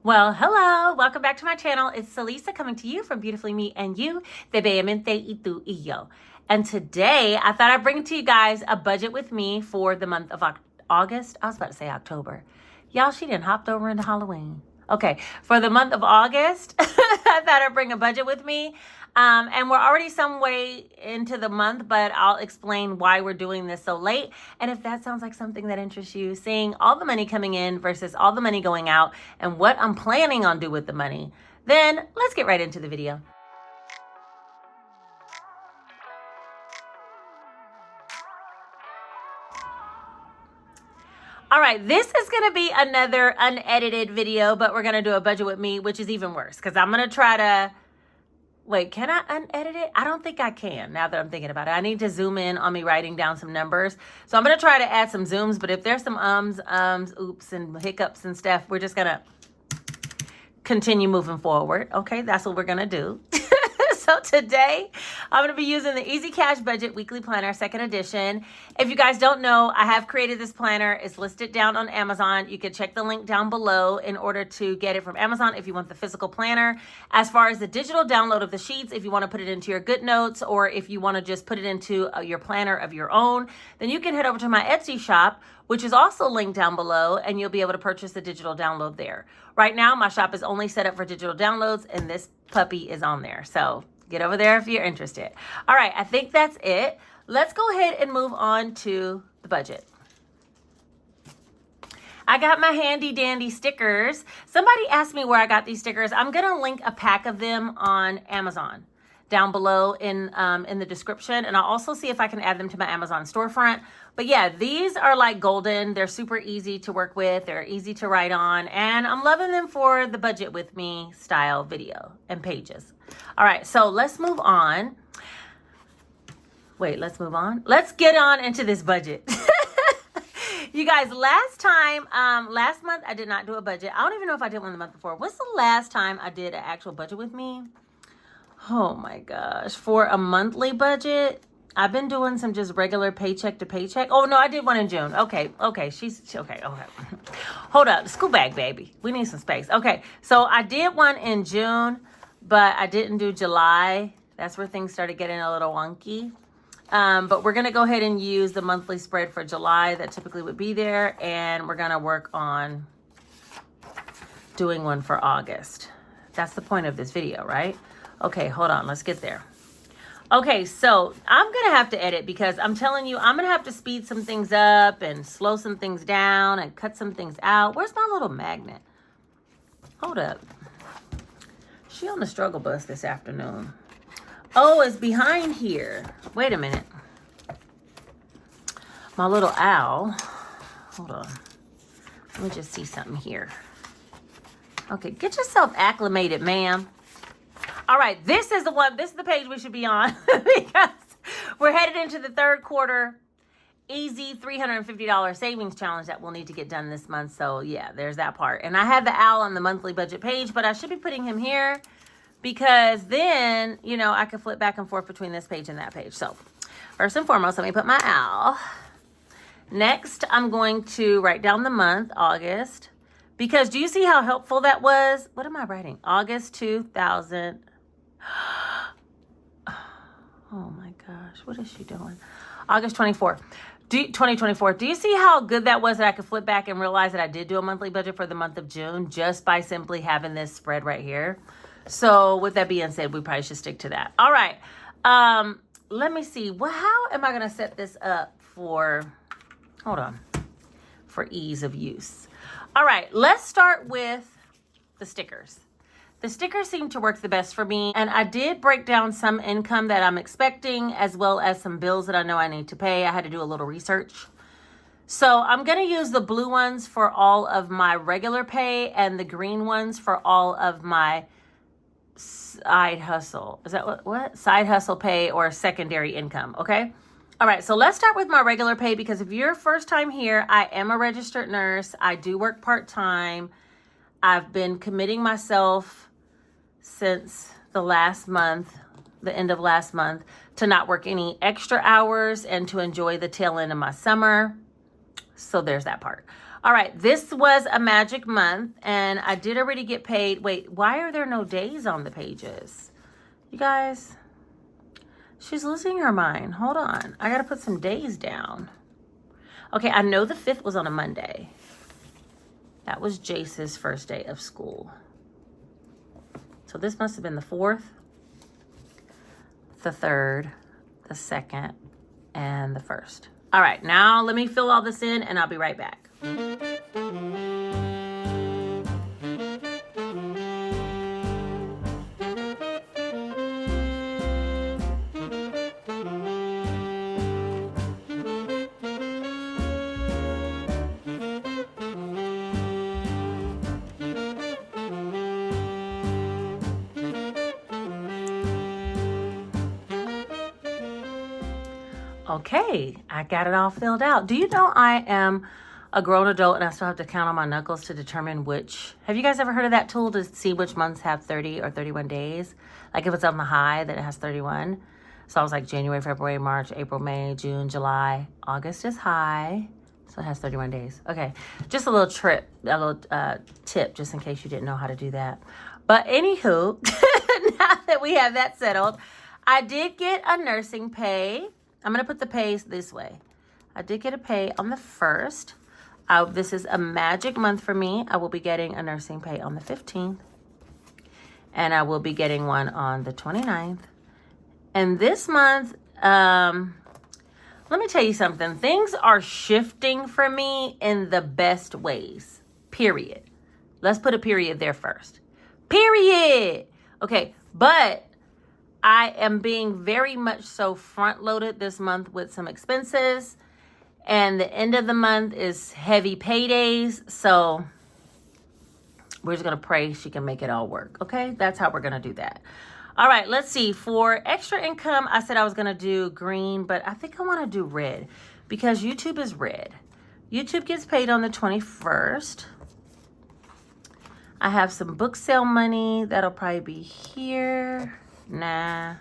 Well, hello, welcome back to my channel. It's Salisa coming to you from Beautifully Me and You, de Beautifullymeandyou. And today I thought I'd bring to you guys a budget with me for the month of August. I was about to say October. Y'all, she done hopped over into Halloween. Okay, for the month of August, I thought I'd bring a budget with me. And we're already some way into the month, but I'll explain why we're doing this so late. And if that sounds like something that interests you, seeing all the money coming in versus all the money going out and what I'm planning on doing with the money, then let's get right into the video. All right, this is going to be another unedited video, but we're going to do a budget with me, which is even worse because I'm going to try to... Wait, can I unedit it? I don't think I can now that I'm thinking about it. I need to zoom in on me writing down some numbers. So I'm going to try to add some zooms, but if there's some oops, and hiccups and stuff, we're just going to continue moving forward. Okay, that's what we're going to do. So today, I'm going to be using the Easy Cash Budget Weekly Planner, second edition. If you guys don't know, I have created this planner. It's listed down on Amazon. You can check the link down below in order to get it from Amazon if you want the physical planner. As far as the digital download of the sheets, if you want to put it into your GoodNotes or if you want to just put it into your planner of your own, then you can head over to my Etsy shop, which is also linked down below, and you'll be able to purchase the digital download there. Right now, my shop is only set up for digital downloads, and this puppy is on there. So get over there if you're interested. All right, I think that's it. Let's go ahead and move on to the budget. I got my handy dandy stickers. Somebody asked me where I got these stickers. I'm gonna link a pack of them on Amazon down below in the description. And I'll also see if I can add them to my Amazon storefront. But yeah, these are like golden. They're super easy to work with. They're easy to write on. And I'm loving them for the budget with me style video and pages. All right, so let's move on. Wait, let's move on. Let's get on into this budget. You guys, last month I did not do a budget. I don't even know if I did one the month before. What's the last time I did an actual budget with me? Oh my gosh, for a monthly budget, I've been doing some just regular paycheck to paycheck. Oh no, I did one in June. Okay. Okay. Hold up, school bag, baby. We need some space. Okay, so I did one in June, but I didn't do July. That's where things started getting a little wonky. But we're gonna go ahead and use the monthly spread for July that typically would be there, and we're gonna work on doing one for August. That's the point of this video, right? Okay, hold on, let's get there. Okay, so I'm gonna have to edit because I'm telling you, I'm gonna have to speed some things up and slow some things down and cut some things out. Where's my little magnet? Hold up. She on the struggle bus this afternoon. Oh, it's behind here. Wait a minute. My little owl. Hold on. Let me just see something here. Okay, get yourself acclimated, ma'am. All right, this is the page we should be on because we're headed into the third quarter easy $350 savings challenge that we'll need to get done this month. So yeah, there's that part. And I have the owl on the monthly budget page, but I should be putting him here because then, you know, I can flip back and forth between this page and that page. So first and foremost, let me put my owl. Next, I'm going to write down the month, August, because do you see how helpful that was? What am I writing? August 2000. Oh my gosh, what is she doing? August 24th, 2024. Do you see how good that was that I could flip back and realize that I did do a monthly budget for the month of June just by simply having this spread right here? So with that being said, we probably should stick to that. All right, let me see. Well, how am I gonna set this up for, hold on, for ease of use? All right, let's start with the stickers. The stickers seem to work the best for me, and I did break down some income that I'm expecting as well as some bills that I know I need to pay. I had to do a little research. So I'm gonna use the blue ones for all of my regular pay and the green ones for all of my side hustle. Is that what? Side hustle pay or secondary income, okay? All right, so let's start with my regular pay because if you're first time here, I am a registered nurse. I do work part-time. I've been committing myself since the end of last month, to not work any extra hours and to enjoy the tail end of my summer. So there's that part. All right, this was a magic month, and I did already get paid. Wait, why are there no days on the pages? You guys, she's losing her mind. Hold on. I got to put some days down. Okay, I know the 5th was on a Monday. That was Jace's first day of school. So this must have been the 4th, the 3rd, the 2nd, and the 1st. All right, now let me fill all this in and I'll be right back. Okay, I got it all filled out. Do you know I am a grown adult and I still have to count on my knuckles to determine which... Have you guys ever heard of that tool to see which months have 30 or 31 days? Like if it's on the high, then it has 31. So I was like January, February, March, April, May, June, July. August is high, so it has 31 days. Okay, just a little tip just in case you didn't know how to do that. But anywho, now that we have that settled, I did get a nursing pay. I'm going to put the pays this way. I did get a pay on the 1st. This is a magic month for me. I will be getting a nursing pay on the 15th. And I will be getting one on the 29th. And this month, let me tell you something. Things are shifting for me in the best ways. Period. Let's put a period there first. Period. Okay, but I am being very much so front-loaded this month with some expenses. And the end of the month is heavy paydays. So we're just going to pray she can make it all work. Okay, that's how we're going to do that. All right, let's see. For extra income, I said I was going to do green, but I think I want to do red because YouTube is red. YouTube gets paid on the 21st. I have some book sale money. That'll probably be here. Nah.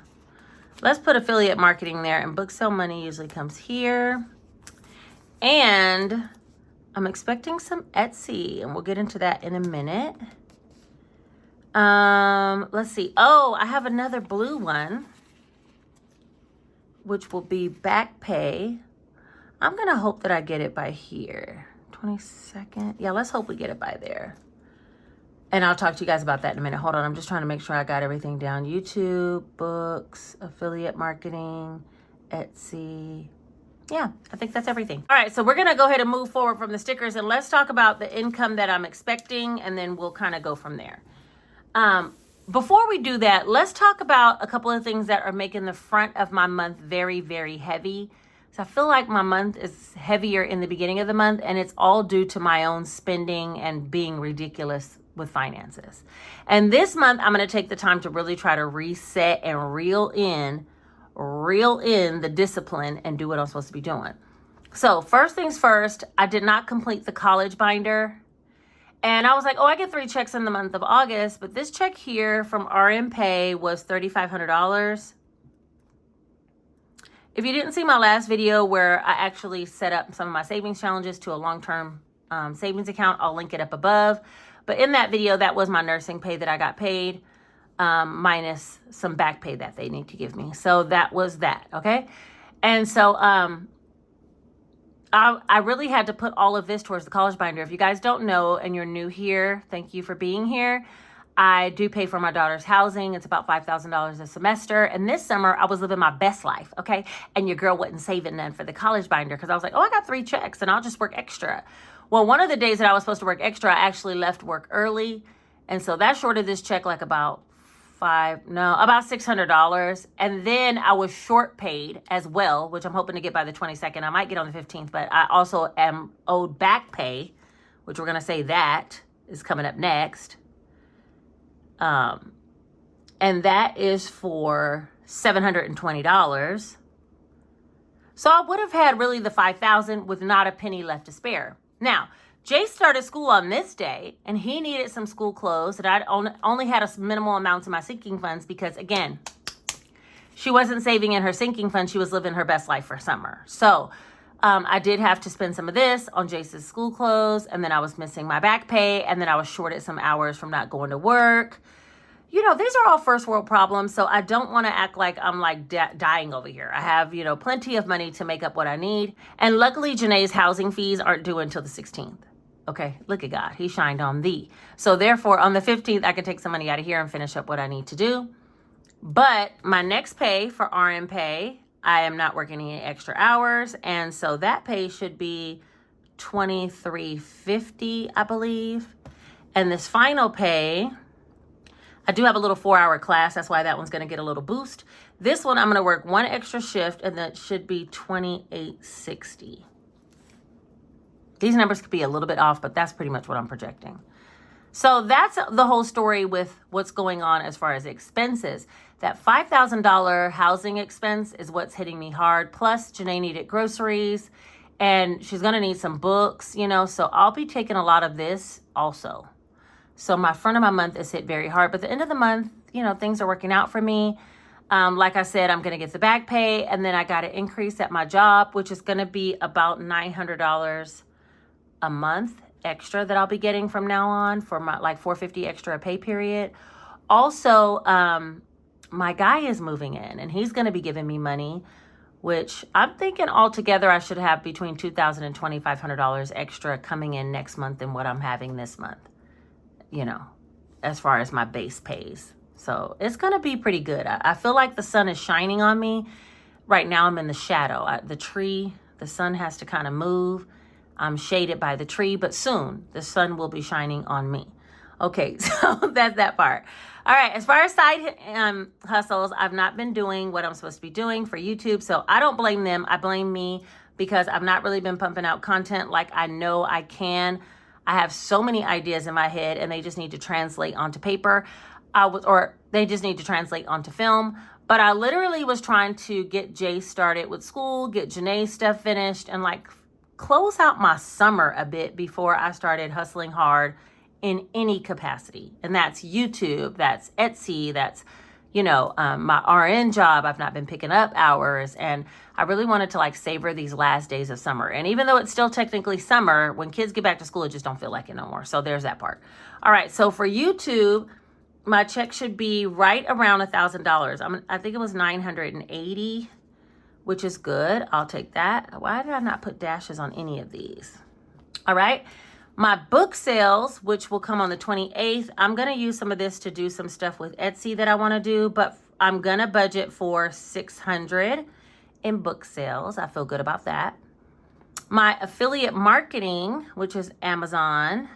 Let's put affiliate marketing there, and book sale money usually comes here. And I'm expecting some Etsy, and we'll get into that in a minute. Let's see. Oh, I have another blue one, which will be back pay. I'm going to hope that I get it by here. 22nd. Yeah, let's hope we get it by there. And I'll talk to you guys about that in a minute. Hold on. I'm just trying to make sure I got everything down. YouTube, books, affiliate marketing, Etsy. Yeah, I think that's everything. All right, so we're going to go ahead and move forward from the stickers. And let's talk about the income that I'm expecting. And then we'll kind of go from there. Before we do that, let's talk about a couple of things that are making the front of my month very, very heavy. So I feel like my month is heavier in the beginning of the month. And it's all due to my own spending and being ridiculous with finances. And this month, I'm going to take the time to really try to reset and reel in the discipline and do what I'm supposed to be doing. So first things first, I did not complete the college binder. And I was like, oh, I get 3 checks in the month of August, but this check here from RM Pay was $3,500. If you didn't see my last video where I actually set up some of my savings challenges to a long-term savings account, I'll link it up above. But in that video, that was my nursing pay that I got paid, minus some back pay that they need to give me. So that was that, okay? And so I really had to put all of this towards the college binder. If you guys don't know and you're new here, thank you for being here. I do pay for my daughter's housing. It's about $5,000 a semester. And this summer, I was living my best life, okay? And your girl wasn't saving none for the college binder because I was like, oh, I got 3 checks and I'll just work extra. Well, one of the days that I was supposed to work extra, I actually left work early. And so that shorted this check like about $600. And then I was short paid as well, which I'm hoping to get by the 22nd. I might get on the 15th, but I also am owed back pay, which we're going to say that is coming up next. And that is for $720. So I would have had really the $5,000 with not a penny left to spare. Now, Jay started school on this day, and he needed some school clothes, and I only had a minimal amount in my sinking funds because, again, she wasn't saving in her sinking fund. She was living her best life for summer. So I did have to spend some of this on Jace's school clothes, and then I was missing my back pay, and then I was shorted some hours from not going to work. You know, these are all first world problems, so I don't want to act like I'm like dying over here. I have, you know, plenty of money to make up what I need. And luckily, Janae's housing fees aren't due until the 16th. Okay, look at God. He shined on thee. So therefore, on the 15th, I can take some money out of here and finish up what I need to do. But my next pay for RN pay, I am not working any extra hours. And so that pay should be $23.50, I believe. And this final pay, I do have a little 4-hour class. That's why that one's going to get a little boost. This one, I'm going to work one extra shift, and that should be $28.60. These numbers could be a little bit off, but that's pretty much what I'm projecting. So that's the whole story with what's going on as far as expenses. That $5,000 housing expense is what's hitting me hard. Plus, Janae needed groceries, and she's going to need some books, you know, so I'll be taking a lot of this also. So my front of my month is hit very hard, but the end of the month, you know, things are working out for me. Like I said, I'm going to get the back pay, and then I got an increase at my job, which is going to be about $900 a month extra that I'll be getting from now on for my like $450 extra a pay period. Also, my guy is moving in, and he's going to be giving me money, which I'm thinking altogether I should have between $2,000 and $2,500 extra coming in next month than what I'm having this month. You know, as far as my base pays. So it's going to be pretty good. I feel like the sun is shining on me. Right now I'm in the shadow. The sun has to kind of move. I'm shaded by the tree, but soon the sun will be shining on me. Okay, so that's that part. All right, as far as side hustles, I've not been doing what I'm supposed to be doing for YouTube. So I don't blame them. I blame me because I've not really been pumping out content like I know I can. I have so many ideas in my head, and they just need to translate onto paper, or they just need to translate onto film. But I literally was trying to get Jay started with school, get Janae's stuff finished, and like close out my summer a bit before I started hustling hard in any capacity. And that's YouTube, that's Etsy, that's, you know, my RN job. I've not been picking up hours, and I really wanted to like savor these last days of summer. And even though it's still technically summer, when kids get back to school, it just don't feel like it no more. So there's that part. All right. So for YouTube, my check should be right around $1,000. I think it was 980, which is good. I'll take that. Why did I not put dashes on any of these? All right. My book sales, which will come on the 28th, I'm going to use some of this to do some stuff with Etsy that I want to do, but I'm going to budget for $600 in book sales. I feel good about that. My affiliate marketing, which is Amazon,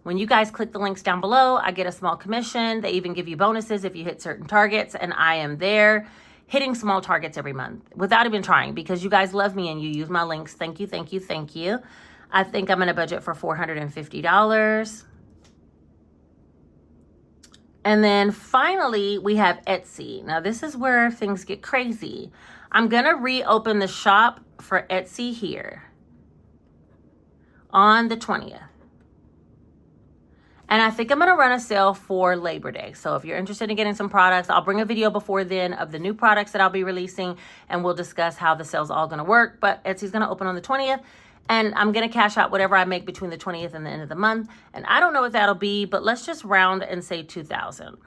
when you guys click the links down below, I get a small commission. They even give you bonuses if you hit certain targets, and I am there hitting small targets every month without even trying, because you guys love me and you use my links. Thank you, thank you, thank you. I think I'm going to budget for $450. And then finally, we have Etsy. Now, this is where things get crazy. I'm going to reopen the shop for Etsy here on the 20th. And I think I'm going to run a sale for Labor Day. So if you're interested in getting some products, I'll bring a video before then of the new products that I'll be releasing, and we'll discuss how the sale's all going to work. But Etsy's going to open on the 20th. And I'm going to cash out whatever I make between the 20th and the end of the month. And I don't know what that'll be, but let's just round and say 2,000.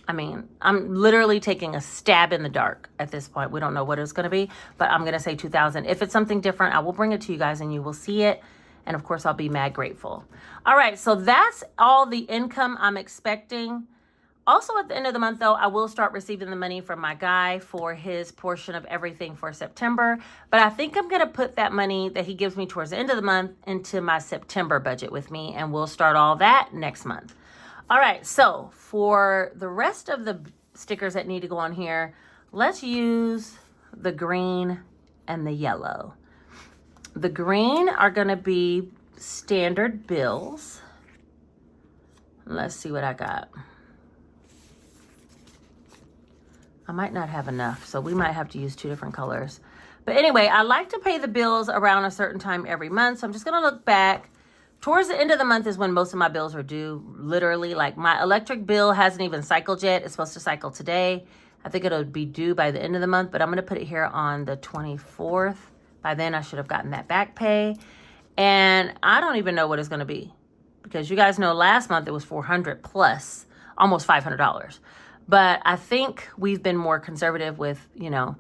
I mean, I'm literally taking a stab in the dark at this point. We don't know what it's going to be, but I'm going to say 2,000. If it's something different, I will bring it to you guys and you will see it. And of course, I'll be mad grateful. All right, so that's all the income I'm expecting. Also, at the end of the month, though, I will start receiving the money from my guy for his portion of everything for September. But I think I'm going to put that money that he gives me towards the end of the month into my September budget with me, and we'll start all that next month. All right, so for the rest of the stickers that need to go on here, let's use the green and the yellow. The green are going to be standard bills. Let's see what I got. I might not have enough, so we might have to use two different colors. But anyway, I like to pay the bills around a certain time every month. So I'm just going to look back. Towards the end of the month is when most of my bills are due. Literally, like my electric bill hasn't even cycled yet. It's supposed to cycle today. I think it'll be due by the end of the month, but I'm going to put it here on the 24th. By then, I should have gotten that back pay. And I don't even know what it's going to be, because you guys know last month it was $400 plus, almost $500. But I think we've been more conservative with, you know,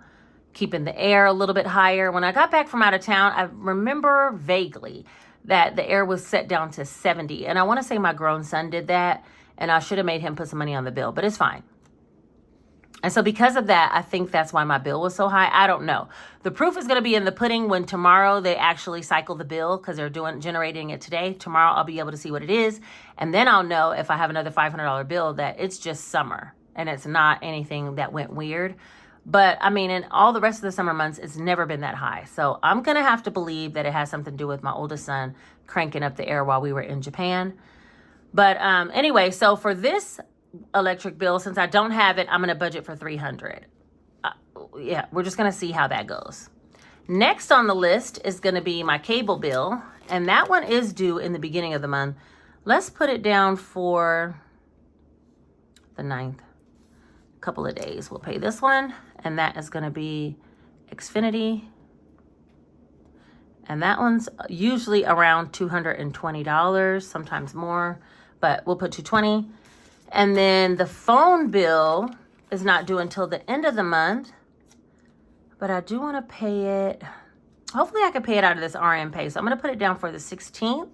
keeping the air a little bit higher. When I got back from out of town, I remember vaguely that the air was set down to 70. And I want to say my grown son did that, and I should have made him put some money on the bill, but it's fine. And so because of that, I think that's why my bill was so high. I don't know. The proof is going to be in the pudding when tomorrow they actually cycle the bill, because they're generating it today. Tomorrow I'll be able to see what it is. And then I'll know if I have another $500 bill that it's just summer and it's not anything that went weird. But I mean, in all the rest of the summer months, it's never been that high. So I'm going to have to believe that it has something to do with my oldest son cranking up the air while we were in Japan. But anyway, so for this electric bill, since I don't have it, I'm going to budget for $300. Yeah, we're just going to see how that goes. Next on the list is going to be my cable bill, and that one is due in the beginning of the month. Let's put it down for the 9th. A couple of days. We'll pay this one, and that is going to be Xfinity. And that one's usually around $220, sometimes more, but we'll put $220. And then the phone bill is not due until the end of the month, but I do want to pay it. Hopefully I can pay it out of this RN pay. So I'm going to put it down for the 16th.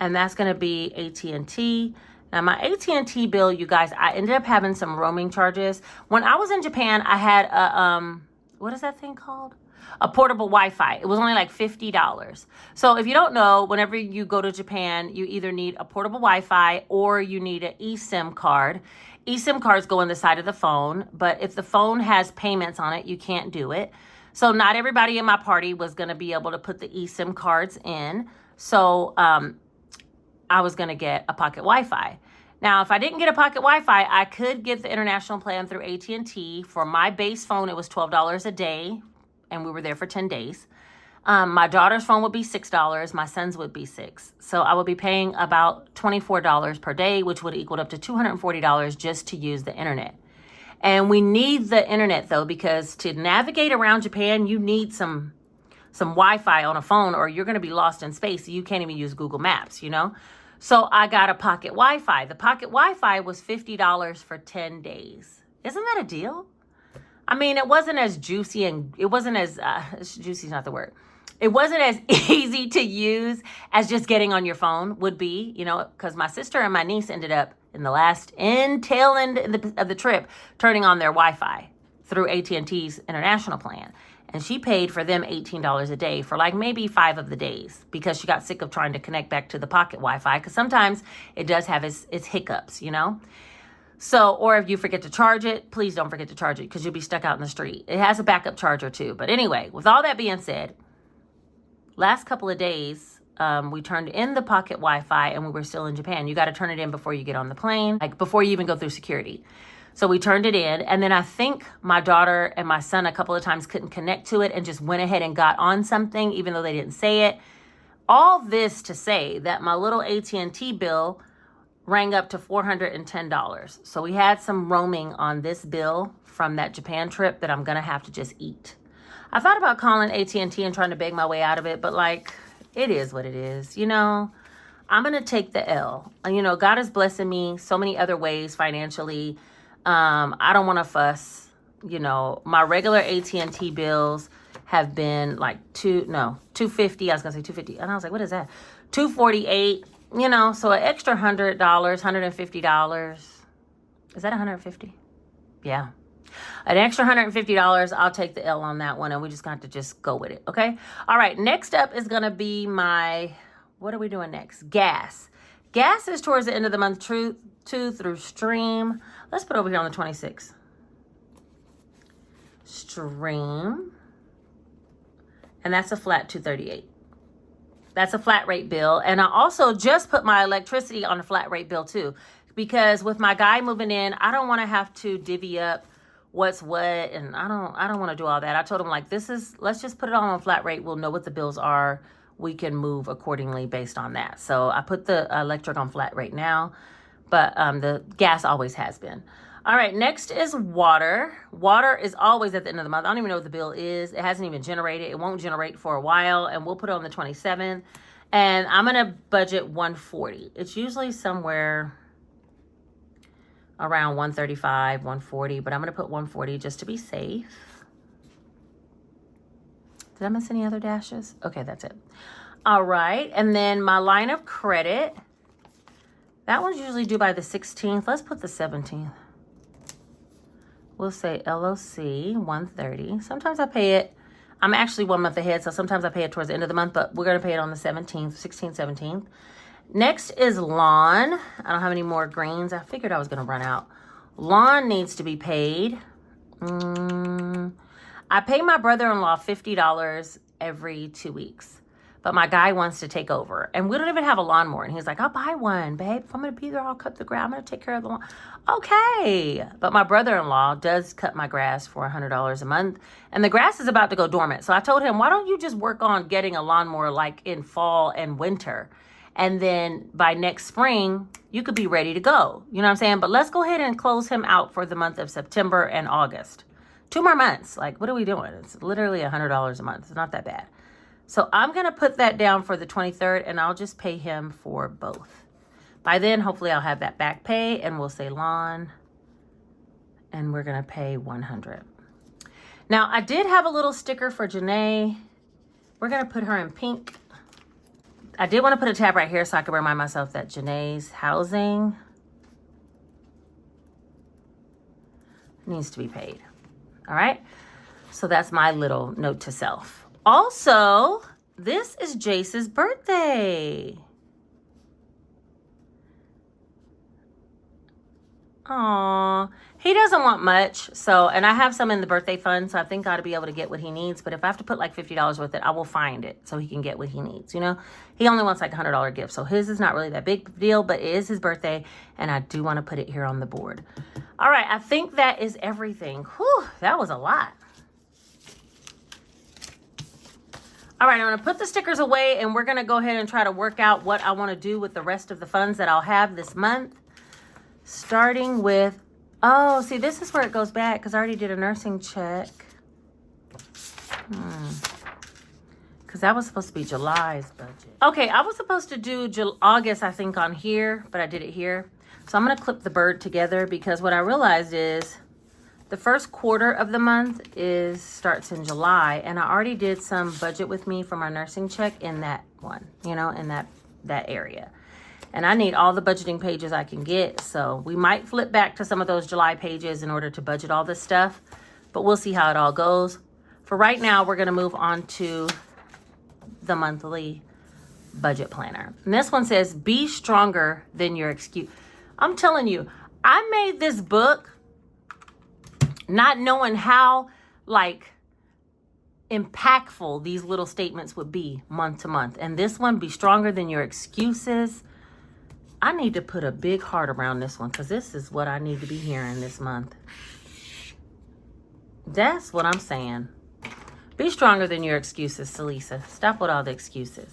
And that's going to be AT&T. Now my AT&T bill, you guys, I ended up having some roaming charges. When I was in Japan, I had a, what is that thing called? A portable Wi-Fi. It was only like $50. So if you don't know, whenever you go to Japan, you either need a portable Wi-Fi or you need an eSIM card. eSIM cards go in the side of the phone, but if the phone has payments on it, you can't do it. So not everybody in my party was going to be able to put the eSIM cards in. So I was going to get a pocket Wi-Fi. Now, if I didn't get a pocket Wi-Fi, I could get the international plan through AT&T. For my base phone, it was $12 a day, and we were there for 10 days. My daughter's phone would be $6. My son's would be $6. So I would be paying about $24 per day, which would equal up to $240 just to use the internet. And we need the internet, though, because to navigate around Japan, you need some Wi-Fi on a phone, or you're going to be lost in space. You can't even use Google Maps, you know? So I got a pocket Wi-Fi. The pocket Wi-Fi was $50 for 10 days. Isn't that a deal? I mean, it wasn't as juicy, and it wasn't as, juicy is not the word. It wasn't as easy to use as just getting on your phone would be, you know, because my sister and my niece ended up in the tail end of the trip turning on their Wi-Fi through AT&T's international plan. And she paid for them $18 a day for like maybe 5 of the days, because she got sick of trying to connect back to the pocket Wi-Fi, because sometimes it does have its hiccups, you know. So, or if you forget to charge it, please don't forget to charge it, because you'll be stuck out in the street. It has a backup charger too. But anyway, with all that being said, last couple of days, we turned in the pocket Wi-Fi, and we were still in Japan. You got to turn it in before you get on the plane, like before you even go through security. So we turned it in, and then I think my daughter and my son a couple of times couldn't connect to it and just went ahead and got on something, even though they didn't say it. All this to say that my little AT&T bill rang up to $410. So we had some roaming on this bill from that Japan trip that I'm going to have to just eat. I thought about calling AT&T and trying to beg my way out of it, but like, it is what it is, you know. I'm going to take the L. You know, God is blessing me so many other ways financially. I don't want to fuss. You know, my regular AT&T bills have been like $250. I was going to say $250. And I was like, what is that? $248, you know, so an extra $100, $150. Is that $150? Yeah. An extra $150, I'll take the L on that one, and we just got to just go with it, okay? All right, next up is going to be my, what are we doing next? Gas. Gas is towards the end of the month, too, through Stream. Let's put it over here on the 26th. Stream. And that's a flat $238. That's a flat rate bill. And I also just put my electricity on a flat rate bill too, because with my guy moving in, I don't want to have to divvy up what's what, and I don't want to do all that. I told him, like, let's just put it all on flat rate. We'll know what the bills are. We can move accordingly based on that. So I put the electric on flat rate now, but the gas always has been. All right, next is water. Water is always at the end of the month. I don't even know what the bill is. It hasn't even generated. It won't generate for a while, and we'll put it on the 27th. And I'm going to budget $140. It's usually somewhere around $135, $140, but I'm going to put $140 just to be safe. Did I miss any other dashes? Okay, that's it. All right, and then my line of credit, that one's usually due by the 16th. Let's put the 17th. We'll say LOC 130. Sometimes I pay it, I'm actually 1 month ahead, so sometimes I pay it towards the end of the month, but we're going to pay it on the 17th, 16th, 17th. Next is lawn. I don't have any more greens. I figured I was going to run out. Lawn needs to be paid. I pay my brother-in-law $50 every 2 weeks. But my guy wants to take over. And we don't even have a lawnmower. And he's like, I'll buy one, babe. If I'm going to be there, I'll cut the grass. I'm going to take care of the lawn. Okay. But my brother-in-law does cut my grass for $100 a month. And the grass is about to go dormant. So I told him, why don't you just work on getting a lawnmower like in fall and winter? And then by next spring, you could be ready to go. You know what I'm saying? But let's go ahead and close him out for the month of September and August. 2 more months. Like, what are we doing? It's literally $100 a month. It's not that bad. So I'm going to put that down for the 23rd, and I'll just pay him for both. By then, hopefully I'll have that back pay, and we'll say lawn, and we're going to pay $100. Now, I did have a little sticker for Janae. We're going to put her in pink. I did want to put a tab right here so I could remind myself that Janae's housing needs to be paid. All right? So that's my little note to self. Also, this is Jace's birthday. Aww. He doesn't want much, so, and I have some in the birthday fund, so I think I ought to be able to get what he needs. But if I have to put like $50 with it, I will find it so he can get what he needs, you know? He only wants like a $100 gift, so his is not really that big deal, but it is his birthday, and I do want to put it here on the board. All right, I think that is everything. Whew, that was a lot. All right, I'm going to put the stickers away, and we're going to go ahead and try to work out what I want to do with the rest of the funds that I'll have this month. Starting with, oh, see, this is where it goes back because I already did a nursing check. Because that was supposed to be July's budget. Okay, I was supposed to do August, I think, on here, but I did it here. So I'm going to clip the bird together because what I realized is the first quarter of the month starts in July, and I already did some budget with me from our nursing check in that one, you know, in that area. And I need all the budgeting pages I can get, so we might flip back to some of those July pages in order to budget all this stuff, but we'll see how it all goes. For right now, we're going to move on to the monthly budget planner. And this one says, be stronger than your excuse. I'm telling you, I made this book not knowing how like impactful these little statements would be month to month. And this one, be stronger than your excuses. I need to put a big heart around this one because this is what I need to be hearing this month. That's what I'm saying. Be stronger than your excuses, Celisa. Stop with all the excuses.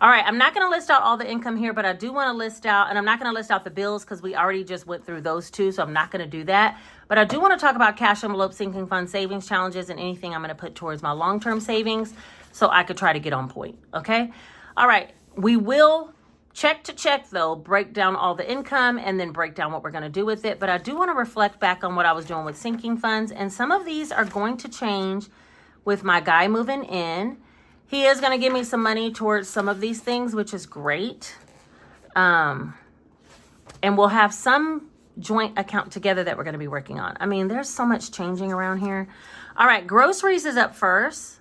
All right, I'm not going to list out all the income here, but I do want to list out, and I'm not going to list out the bills because we already just went through those two, so I'm not going to do that. But I do want to talk about cash envelope sinking fund savings challenges and anything I'm going to put towards my long-term savings so I could try to get on point, okay? All right, we will check to check, though, break down all the income and then break down what we're going to do with it. But I do want to reflect back on what I was doing with sinking funds, and some of these are going to change with my guy moving in. He is going to give me some money towards some of these things, which is great. And we'll have some joint account together that we're going to be working on. I mean, there's so much changing around here. All right, groceries is up first.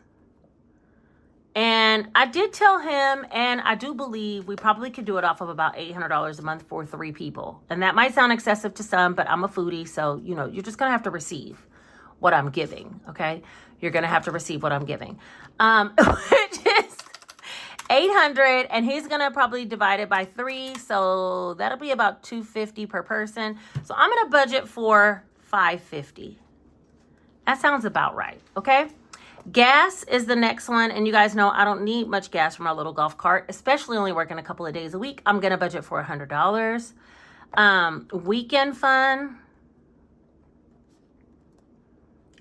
And I did tell him, and I do believe we probably could do it off of about $800 a month for 3 people. And that might sound excessive to some, but I'm a foodie, so, you know, you're just going to have to receive what I'm giving, okay? You're going to have to receive what I'm giving, which is $800, and he's going to probably divide it by 3, so that'll be about $250 per person. So I'm going to budget for $550. That sounds about right, okay? Gas is the next one, and you guys know I don't need much gas for my little golf cart, especially only working a couple of days a week. I'm going to budget for $100. Weekend fun.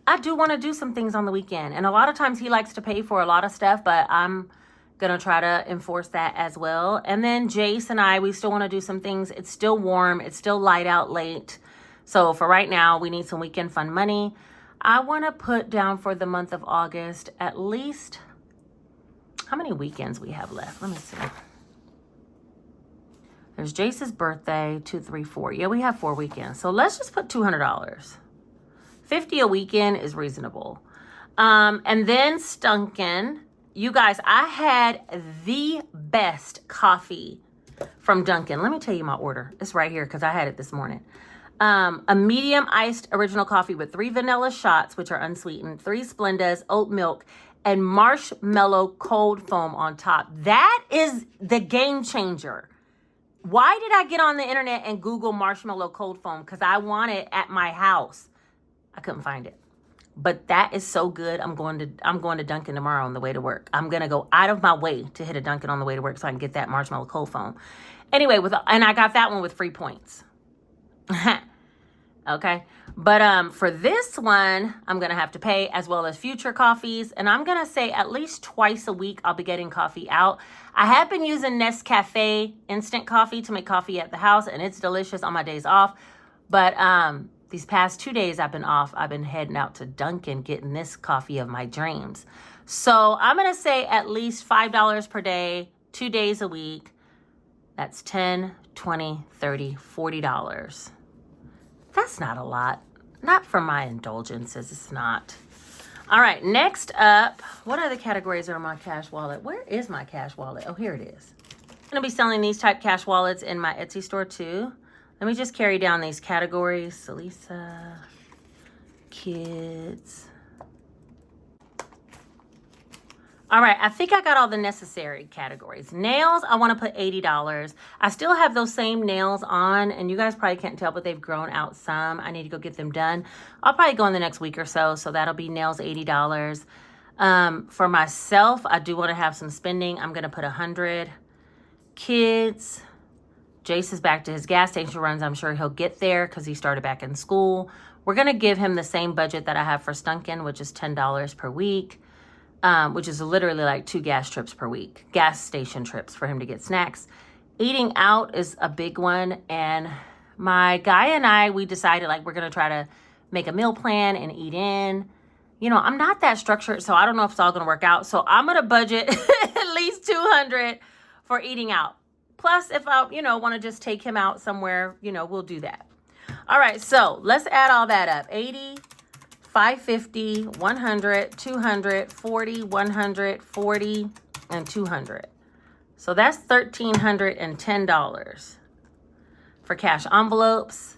I do want to do some things on the weekend. And a lot of times he likes to pay for a lot of stuff, but I'm going to try to enforce that as well. And then Jace and I, we still want to do some things. It's still warm. It's still light out late. So for right now, we need some weekend fun money. I want to put down for the month of August at least, how many weekends we have left? Let me see. There's Jace's birthday, 2, 3, 4. Yeah, we have 4 weekends. So let's just put $200. $50 a weekend is reasonable. And then Stunkin'. You guys, I had the best coffee from Dunkin'. Let me tell you my order. It's right here because I had it this morning. A medium iced original coffee with 3 vanilla shots, which are unsweetened, 3 Splendas, oat milk, and marshmallow cold foam on top. That is the game changer. Why did I get on the internet and Google marshmallow cold foam? Because I want it at my house. I couldn't find it. But that is so good. I'm going to Dunkin' tomorrow on the way to work. I'm going to go out of my way to hit a Dunkin' on the way to work so I can get that marshmallow cold foam. Anyway, and I got that one with free points. Okay. But for this one, I'm going to have to pay, as well as future coffees. And I'm going to say at least twice a week I'll be getting coffee out. I have been using Nescafe instant coffee to make coffee at the house, and it's delicious on my days off. But these past 2 days I've been off, I've been heading out to Dunkin' getting this coffee of my dreams. So I'm going to say at least $5 per day, 2 days a week. That's $10, $20, $30, $40. That's not a lot. Not for my indulgences, it's not. All right, next up, what other categories are in my cash wallet? Where is my cash wallet? Oh, here it is. I'm going to be selling these type cash wallets in my Etsy store too. Let me just carry down these categories. Salisa, kids. All right, I think I got all the necessary categories. Nails, I want to put $80. I still have those same nails on, and you guys probably can't tell, but they've grown out some. I need to go get them done. I'll probably go in the next week or so, so that'll be nails, $80. For myself, I do want to have some spending. I'm going to put $100. Kids, Jace is back to his gas station runs. I'm sure he'll get there because he started back in school. We're going to give him the same budget that I have for Stunkin', which is $10 per week. Which is literally like 2 gas trips per week, gas station trips for him to get snacks. Eating out is a big one. And my guy and I, we decided like we're going to try to make a meal plan and eat in. You know, I'm not that structured, so I don't know if it's all going to work out. So I'm going to budget at least $200 for eating out. Plus, if I, want to just take him out somewhere, we'll do that. All right, so let's add all that up. 80, 550, 100, 200, 40, 100, 40, and 200. So that's $1,310 for cash envelopes.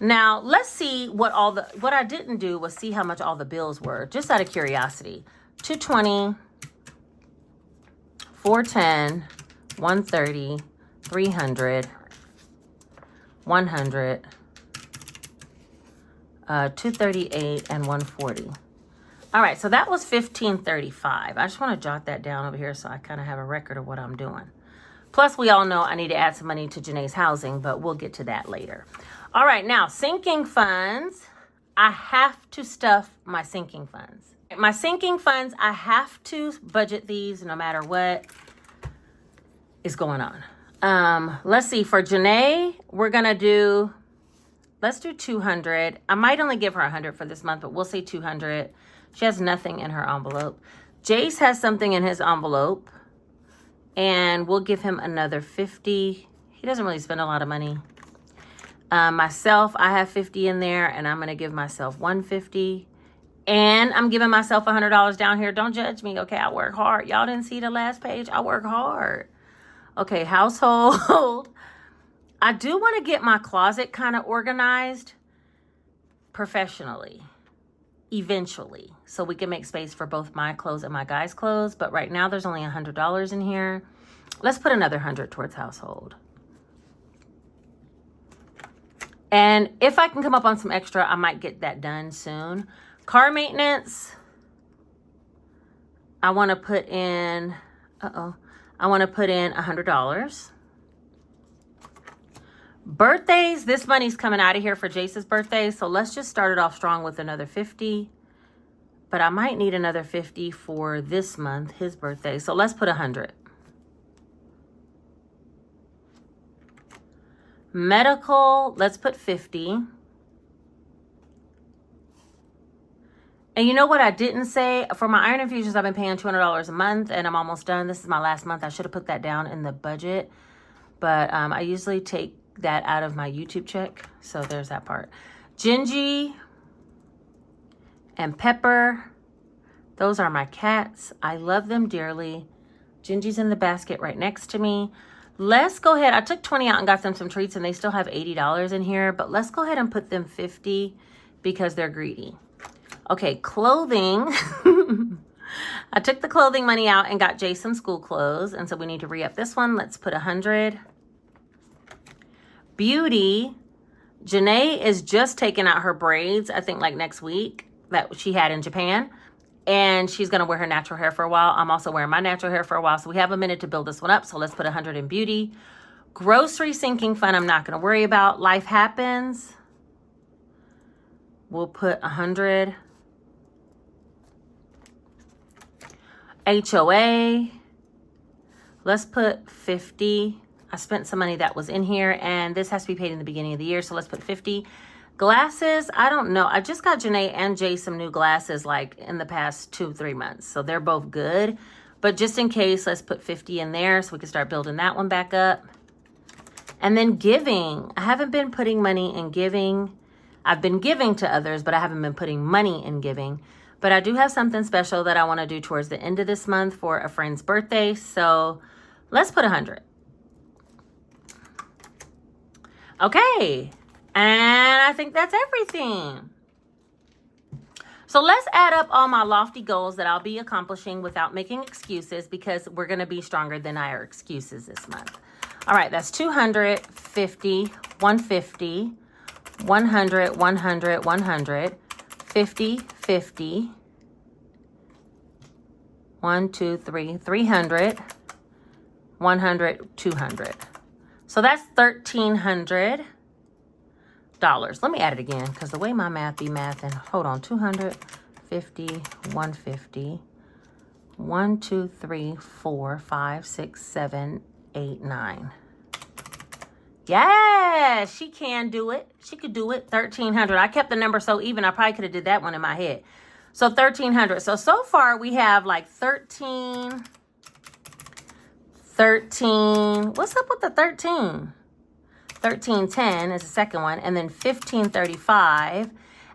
Now, let's see what I didn't do was see how much all the bills were, just out of curiosity. 220, 410, 130, 300, 100, 238 and 140. All right, so that was $1,535. I just want to jot that down over here so I kind of have a record of what I'm doing. Plus, we all know I need to add some money to Janae's housing, but we'll get to that later. All right, now sinking funds. I have to stuff my sinking funds. My sinking funds, I have to budget these no matter what is going on. Let's see, for Janae, we're gonna do. Let's do 200. I might only give her 100 for this month, but we'll say 200. She has nothing in her envelope. Jace has something in his envelope, and we'll give him another 50. He doesn't really spend a lot of money. Myself, I have 50 in there, and I'm going to give myself 150. And I'm giving myself $100 down here. Don't judge me, okay? I work hard. Y'all didn't see the last page? I work hard. Okay, household. I do want to get my closet kind of organized professionally, eventually, so we can make space for both my clothes and my guys' clothes. But right now, there's only $100 in here. Let's put another 100 towards household. And if I can come up on some extra, I might get that done soon. Car maintenance, I want to put in, I want to put in $100. Birthdays, this money's coming out of here for Jace's birthday, so let's just start it off strong with another 50. but I might need another 50 for this month, his birthday. So let's put 100. Medical, let's put 50. And you know what I didn't say? For my iron infusions, I've been paying $200 a month, and I'm almost done. This is my last month. I should have put that down in the budget, but I usually take that out of my YouTube check. So there's that part. Gingy and Pepper, those are my cats. I love them dearly. Gingy's in the basket right next to me. Let's go ahead. I took 20 out and got them some treats, and they still have $80 in here, but let's go ahead and put them 50 because they're greedy. Okay, clothing. I took the clothing money out and got Jason school clothes, and so we need to re-up this one. Let's put 100. Beauty. Janae is just taking out her braids, I think like next week, that she had in Japan. And she's going to wear her natural hair for a while. I'm also wearing my natural hair for a while. So we have a minute to build this one up. So let's put 100 in beauty. Grocery sinking fund, I'm not going to worry about. Life happens. We'll put 100. HOA. Let's put 50. I spent some money that was in here, and this has to be paid in the beginning of the year. So let's put 50. Glasses, I don't know. I just got Janae and Jay some new glasses like in the past 2-3 months. So they're both good. But just in case, let's put 50 in there so we can start building that one back up. And then giving. I haven't been putting money in giving. I've been giving to others, but I haven't been putting money in giving. But I do have something special that I want to do towards the end of this month for a friend's birthday. So let's put 100. Okay. And I think that's everything. So let's add up all my lofty goals that I'll be accomplishing without making excuses, because we're going to be stronger than our excuses this month. All right, that's 200, 50, 150, 100, 100, 100, 50, 50, 1, 2, 3, 300, 100, 200. So that's $1,300. Let me add it again, because the way my math be mathing. Hold on, 250, 150, 1, 2, 3, 4, 5, 6, 7, 8, 9. Yeah, she can do it. She could do it. 1,300. I kept the number so even. I probably could have did that one in my head. So 1,300. So far we have like 13. What's up with the 13? 1310 is the second one, and then 1535.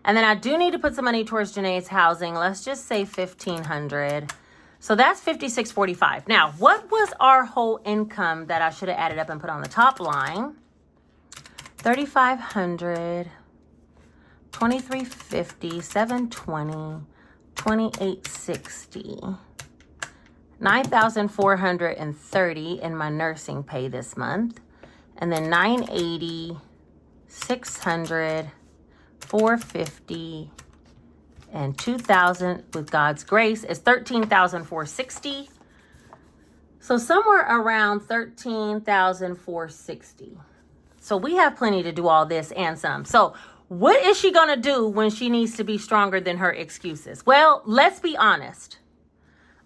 And then I do need to put some money towards Janae's housing. Let's just say 1,500. So that's 5645. Now, what was our whole income that I should have added up and put on the top line? 3,500, 2,350, 720, 2,860, 9,430 in my nursing pay this month. And then 980, 600, 450, and 2,000 with God's grace is 13,460. So somewhere around 13,460. So we have plenty to do all this and some. So what is she going to do when she needs to be stronger than her excuses? Well, let's be honest.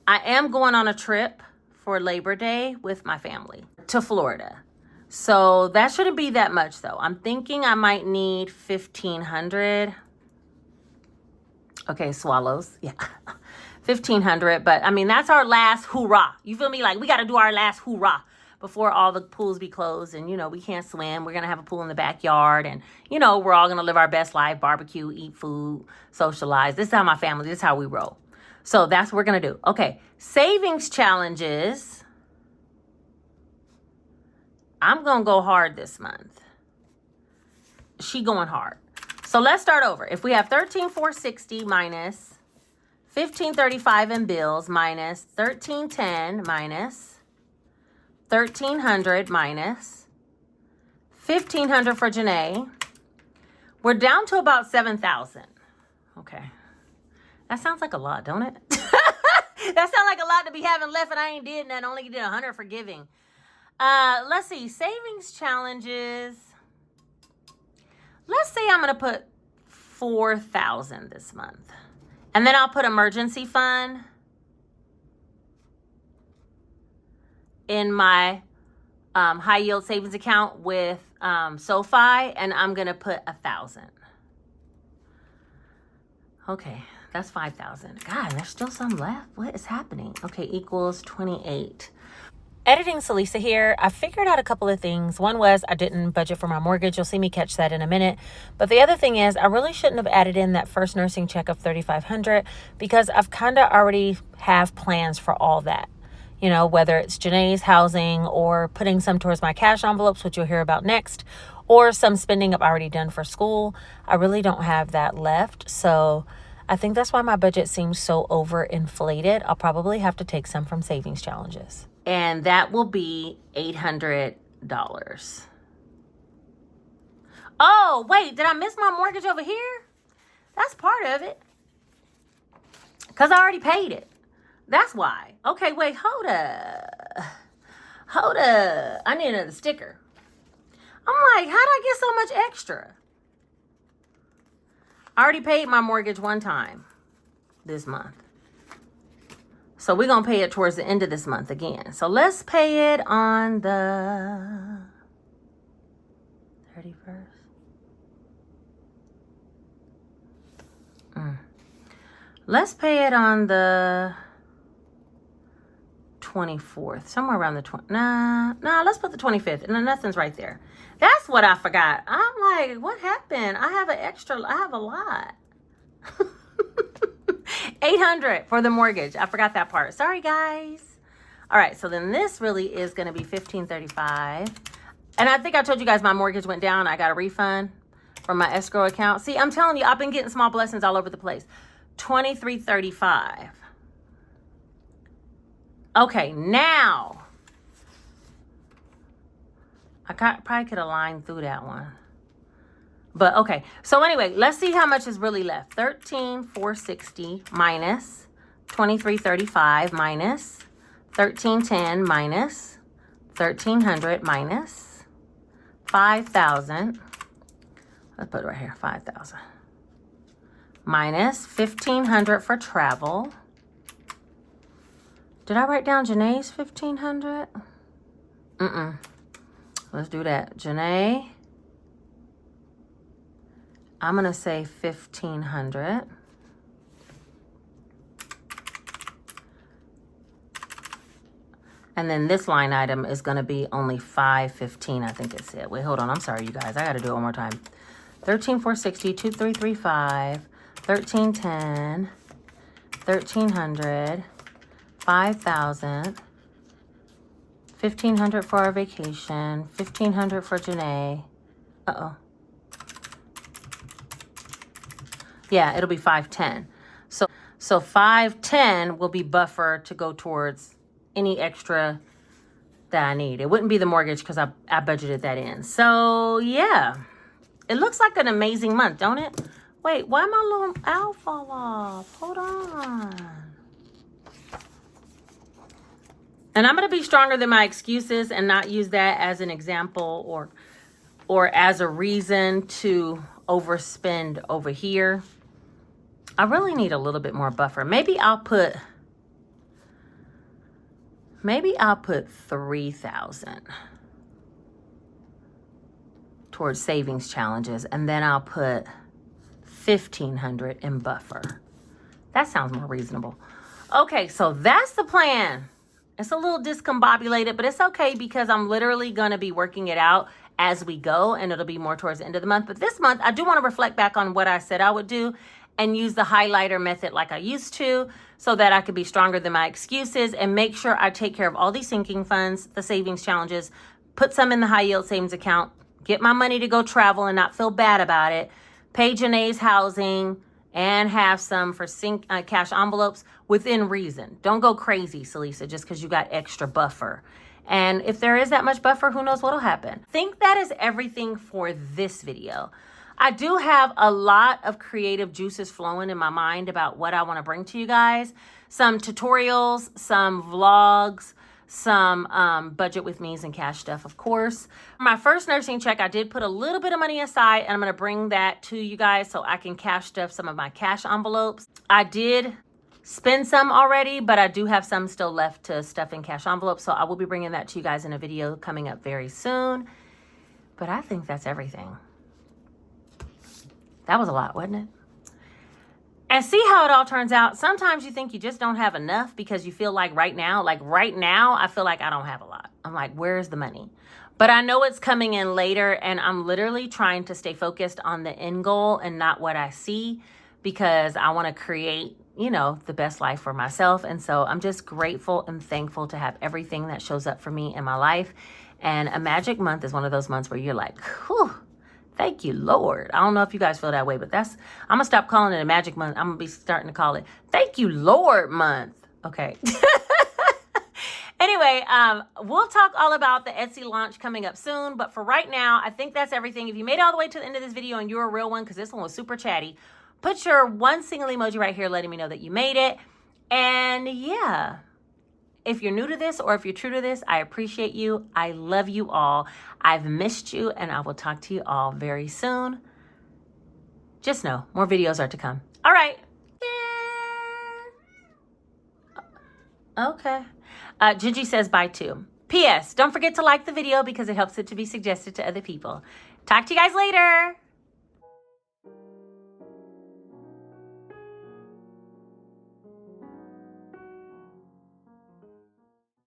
I am going on a trip for Labor Day with my family to Florida. So that shouldn't be that much though. I'm thinking I might need 1,500. Okay, swallows. Yeah. 1,500. But I mean, that's our last hoorah. You feel me? Like we got to do our last hoorah before all the pools be closed. And, you know, we can't swim. We're going to have a pool in the backyard. And, you know, we're all going to live our best life, barbecue, eat food, socialize. This is how my family, this is how we roll. So that's what we're going to do. Okay. Savings challenges. I'm going to go hard this month. She going hard. So let's start over. If we have 13,460 minus 1,535 in bills minus 1,310 minus 1,300 minus 1,500 for Janae, we're down to about 7,000. Okay. That sounds like a lot, don't it? That sounds like a lot to be having left, and I ain't did that. Only did 100 for giving. Let's see. Savings challenges. Let's say I'm going to put 4,000 this month And then I'll put emergency fund in my high yield savings account with SoFi, and I'm gonna put 1,000. Okay, that's 5,000. God, there's still some left. What is happening? Okay, equals 28. Editing Salisa here. I figured out a couple of things. One was I didn't budget for my mortgage. You'll see me catch that in a minute. But the other thing is I really shouldn't have added in that first nursing check of $3,500 because I've kind of already have plans for all that. You know, whether it's Janae's housing or putting some towards my cash envelopes, which you'll hear about next, or some spending I've already done for school. I really don't have that left. So I think that's why my budget seems so overinflated. I'll probably have to take some from savings challenges. And that will be $800. Oh, wait, did I miss my mortgage over here? That's part of it. Because I already paid it. That's why. Okay, wait, hold up. Hold up. I need another sticker. I'm like, how did I get so much extra? I already paid my mortgage one time this month. So we're going to pay it towards the end of this month again. So let's pay it on the 31st. Let's pay it on the 24th, somewhere around the 20th. Nah, let's put the 25th. And then nothing's right there. That's what I forgot. I'm like, what happened? I have a lot. 800 for the mortgage. I forgot that part. Sorry, guys. All right, so then this really is going to be $1,535. And I think I told you guys my mortgage went down. I got a refund from my escrow account. See, I'm telling you, I've been getting small blessings all over the place. $2,335. Okay, now I probably could have lined through that one. But okay, so anyway, let's see how much is really left. 13,460 minus 2,335 minus 1,310 minus 1,300 minus 5,000. Let's put it right here, 5,000 minus 1,500 for travel. Did I write down Janae's 1,500? Let's do that. Janae, I'm going to say 1,500. And then this line item is going to be only 515, I think it said. Wait, hold on. I'm sorry, you guys. I got to do it one more time. 13,460, 2,335, 1,310, 1,300, 5,000, 1,500 for our vacation, 1,500 for Janae. Uh-oh. Yeah, it'll be 510. So 510 will be buffer to go towards any extra that I need. It wouldn't be the mortgage because I budgeted that in. So yeah, it looks like an amazing month, don't it? Wait, why my little owl fall off? Hold on. And I'm going to be stronger than my excuses and not use that as an example or as a reason to overspend over here. I really need a little bit more buffer. Maybe I'll put 3,000 towards savings challenges, and then I'll put 1,500 in buffer. That sounds more reasonable. Okay, so that's the plan. It's a little discombobulated, but it's okay because I'm literally going to be working it out as we go, and it'll be more towards the end of the month. But this month, I do want to reflect back on what I said I would do and use the highlighter method like I used to so that I could be stronger than my excuses and make sure I take care of all these sinking funds, the savings challenges, put some in the high yield savings account, get my money to go travel and not feel bad about it, pay Janae's housing, and have some for cash envelopes within reason. Don't go crazy, Salisa, just because you got extra buffer. And if there is that much buffer, who knows what'll happen. I think that is everything for this video. I do have a lot of creative juices flowing in my mind about what I want to bring to you guys. Some tutorials, some vlogs, some budget with me's and cash stuff, of course. My first nursing check, I did put a little bit of money aside, and I'm going to bring that to you guys so I can cash stuff some of my cash envelopes. I did spend some already, but I do have some still left to stuff in cash envelopes. So I will be bringing that to you guys in a video coming up very soon. But I think that's everything. That was a lot, wasn't it? And see how it all turns out. Sometimes you think you just don't have enough because you feel like right now, I feel like I don't have a lot. I'm like, where's the money? But I know it's coming in later, and I'm literally trying to stay focused on the end goal and not what I see, because I want to create, you know, the best life for myself. And so I'm just grateful and thankful to have everything that shows up for me in my life. And a magic month is one of those months where you're like, whew, thank you, Lord. I don't know if you guys feel that way, but I'm going to stop calling it a magic month. I'm going to be starting to call it thank you, Lord month. Okay. Anyway, we'll talk all about the Etsy launch coming up soon. But for right now, I think that's everything. If you made it all the way to the end of this video and you're a real one, because this one was super chatty, put your one single emoji right here letting me know that you made it. And yeah, if you're new to this or if you're true to this, I appreciate you. I love you all. I've missed you, and I will talk to you all very soon. Just know, more videos are to come. All right. Yeah. Okay. Gigi says bye too. P.S. Don't forget to like the video because it helps it to be suggested to other people. Talk to you guys later.